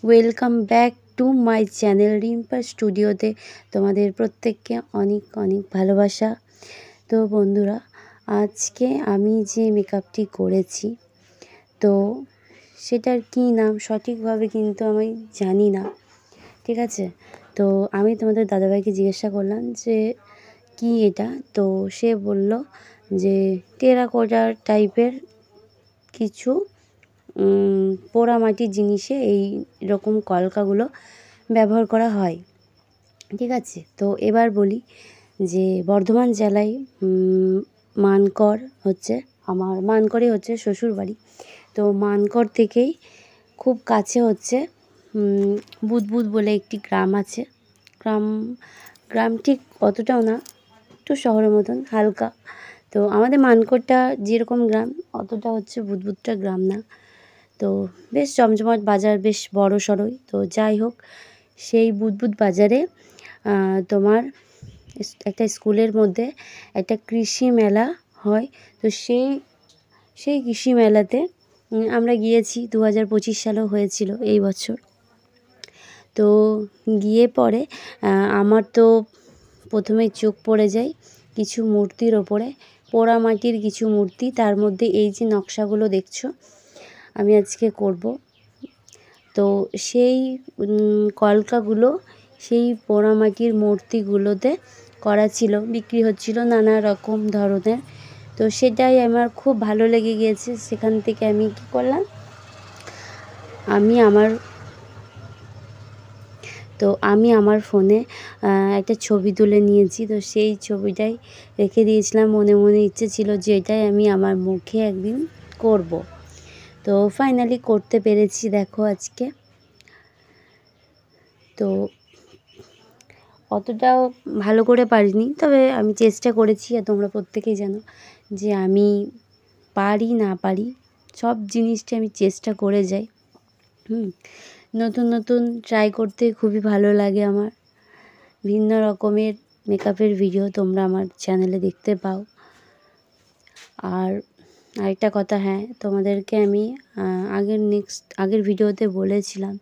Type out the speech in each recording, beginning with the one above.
Welcome back to my channel Rimpa স্টুডিওতে তোমাদের প্রত্যেককে অনেক অনেক ভালোবাসা। তো বন্ধুরা, আজকে আমি যে মেকআপটি করেছি তো সেটার কী নাম সঠিকভাবে কিন্তু আমি জানি না, ঠিক আছে। তো আমি তোমাদের দাদাভাইকে জিজ্ঞাসা করলাম যে কি এটা, তো সে বলল যে টেরাকোটা টাইপের কিছু পোড়ামাটির জিনিসে এই রকম কলকাগুলো ব্যবহার করা হয়, ঠিক আছে। তো এবার বলি যে বর্ধমান জেলায় মানকর হচ্ছে আমার, মানকরে হচ্ছে শ্বশুরবাড়ি। তো মানকর থেকেই খুব কাছে হচ্ছে বুদবুদ বলে একটি গ্রাম আছে। গ্রাম ঠিক অতটাও না, একটু শহরের মতন হালকা। তো আমাদের মানকরটা যেরকম গ্রাম অতটা হচ্ছে বুদবুদটা গ্রাম না। তো বেশ জমজমাট বাজার, বেশ বড় সড়োই। তো যাই হোক, সেই বুদবুদ বাজারে তোমার একটা স্কুলের মধ্যে একটা কৃষি মেলা হয়। তো সেই কৃষি মেলাতে আমরা গিয়েছি, 2025 সালেও হয়েছিল এই বছর। তো গিয়ে পরে আমার তো প্রথমে চোখ পড়ে যায় কিছু মূর্তির ওপরে, পোড়ামাটির কিছু মূর্তি। তার মধ্যে এই যে নকশাগুলো দেখছো আমি আজকে করব। তো সেই কলকাগুলো সেই পোড়ামাটির মূর্তিগুলোতে করা ছিল, বিক্রি হচ্ছিল নানা রকম ধরনের। তো সেটাই আমার খুব ভালো লেগে গিয়েছে। সেখান থেকে আমি কী করলাম, আমি আমার ফোনে একটা ছবি তুলে নিয়েছি। তো সেই ছবিটাই রেখে দিয়েছিলাম, মনে মনে ইচ্ছে ছিল যে এটাই আমি আমার মুখে একদিন করব। তো ফাইনালি করতে পেরেছি, দেখো আজকে। তো অতটাও ভালো করে পারিনি, তবে আমি চেষ্টা করেছি। আর তোমরা প্রত্যেকেই জানো যে আমি পারি না পারি সব জিনিসটা আমি চেষ্টা করে যাই। নতুন নতুন ট্রাই করতে খুবই ভালো লাগে আমার। ভিন্ন রকমের মেকআপের ভিডিও তোমরা আমার চ্যানেলে দেখতে পাও। আর আরেকটা কথা, হ্যাঁ, তোমাদেরকে আমি আগের ভিডিওতে বলেছিলাম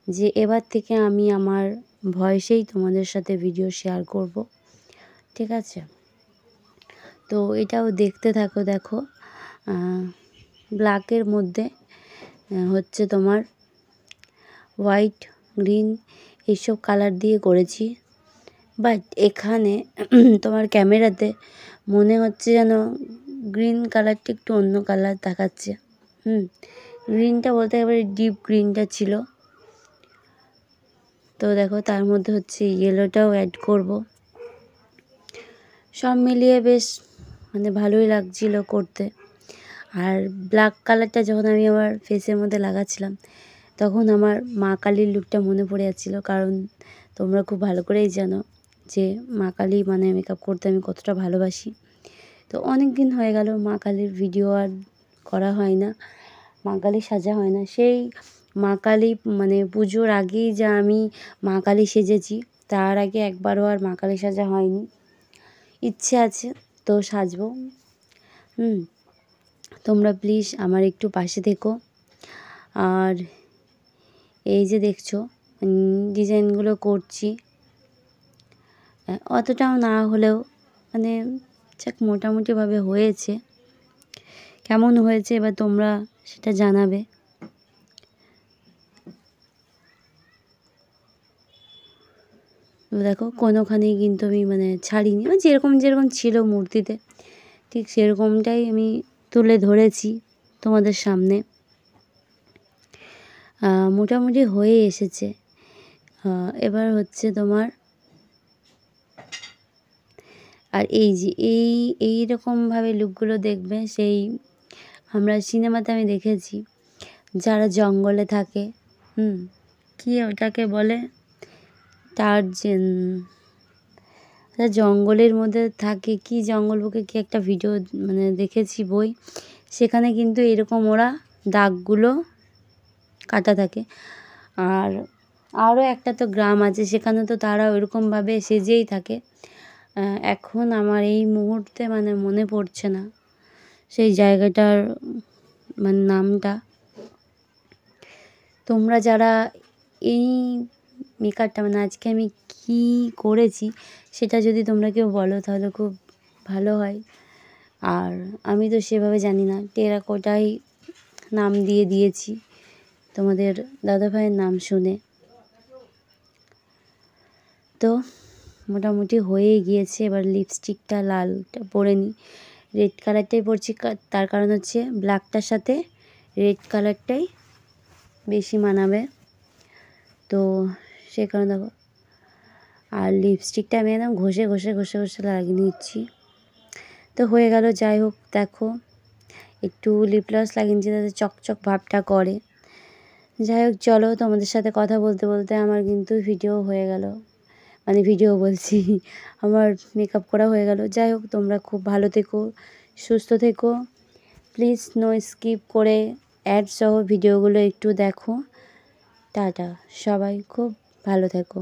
যে এবার থেকে আমি আমার ভয়েসেই তোমাদের সাথে ভিডিও শেয়ার করব, ঠিক আছে। তো এটাও দেখতে থাকো। দেখো, ব্ল্যাকের মধ্যে হচ্ছে তোমার হোয়াইট, গ্রিন এইসব কালার দিয়ে করেছি। বাট এখানে তোমার ক্যামেরাতে মনে হচ্ছে যেন গ্রিন কালারটা একটু অন্য কালার দেখাচ্ছে। গ্রিনটা বলতে একেবারে ডিপ গ্রিনটা ছিল। তো দেখো, তার মধ্যে হচ্ছে ইয়েলোটাও অ্যাড করব। সব মিলিয়ে বেশ ভালোই লাগছিল করতে। আর ব্ল্যাক কালারটা যখন আমি আমার ফেসের মধ্যে লাগাচ্ছিলাম তখন আমার মা কালীর লুকটা মনে পড়ে যাচ্ছিলো। কারণ তোমরা খুব ভালো করেই জানো যে মা কালী মেকআপ করতে আমি কতটা ভালোবাসি। তো অনেক দিন হয়ে গেল মা কালীর ভিডিও আর করা হয় না, মা কালী সাজা হয় না। সেই মা কালী পুজোর আগেই যা আমি মা কালী সেজেছি, তার আগে একবারও আর মা কালী সাজা হয়নি। ইচ্ছে আছে তো সাজবো। তোমরা প্লিজ আমার একটু পাশে থেকো। আর এই যে দেখছো ডিজাইনগুলো করছি, অতটাও না হলেও যাক মোটামুটিভাবে হয়েছে। কেমন হয়েছে এবার তোমরা সেটা জানাবে। দেখো, কোনোখানেই কিন্তু আমি ছাড়িনি, যেরকম যেরকম ছিল মূর্তিতে ঠিক সেরকমটাই আমি তুলে ধরেছি তোমাদের সামনে। মোটামুটি হয়ে এসেছে। এবার হচ্ছে তোমার, আর এই যে এই রকমভাবে লুকগুলো দেখবে সেই আমরা সিনেমাতে আমি দেখেছি যারা জঙ্গলে থাকে, কি ওটাকে বলে, জঙ্গলের মধ্যে থাকে, কি জঙ্গল বুকে কি একটা ভিডিও দেখেছি বই, সেখানে কিন্তু এরকম ওরা দাগগুলো কাটা থাকে। আর আরও একটা তো গ্রাম আছে, সেখানে তো তারা ওইরকমভাবে সেজেই থাকে। এখন আমার এই মুহূর্তে মনে পড়ছে না সেই জায়গাটার নামটা। তোমরা যারা এই মেকআপটা মানে আজকে আমি কী করেছি সেটা যদি তোমরা কেউ বলো তাহলে খুব ভালো হয়। আর আমি তো সেভাবে জানি না, টেরাকোটাই নাম দিয়েছি তোমাদের দাদাভাইয়ের নাম শুনে। তো মোটামুটি হয়েই গিয়েছে। এবার লিপস্টিকটা লালটা পরে নিই, রেড কালারটাই পরছি, তার কারণ হচ্ছে ব্ল্যাকটার সাথে রেড কালারটাই বেশি মানাবে, তো সে কারণে দেখো। আর লিপস্টিকটা আমি একদম ঘষে ঘষে ঘষে ঘষে লাগিয়ে নিচ্ছি। তো হয়ে গেল, যাই হোক। দেখো একটু লিপ গ্লস লাগিয়ে নিচ্ছি যাতে চকচক ভাবটা করে। যাই হোক, চলো, তোমাদের সাথে কথা বলতে বলতে আমার কিন্তু ভিডিও হয়ে গেল, মানে ভিডিও বলছি আমার মেকআপ করা হয়ে গেল। যাই হোক, তোমরা খুব ভালো থেকো, সুস্থ থেকো, প্লিজ নো স্কিপ করে অ্যাড সহ ভিডিওগুলো একটু দেখো। টাটা, সবাই খুব ভালো থেকো।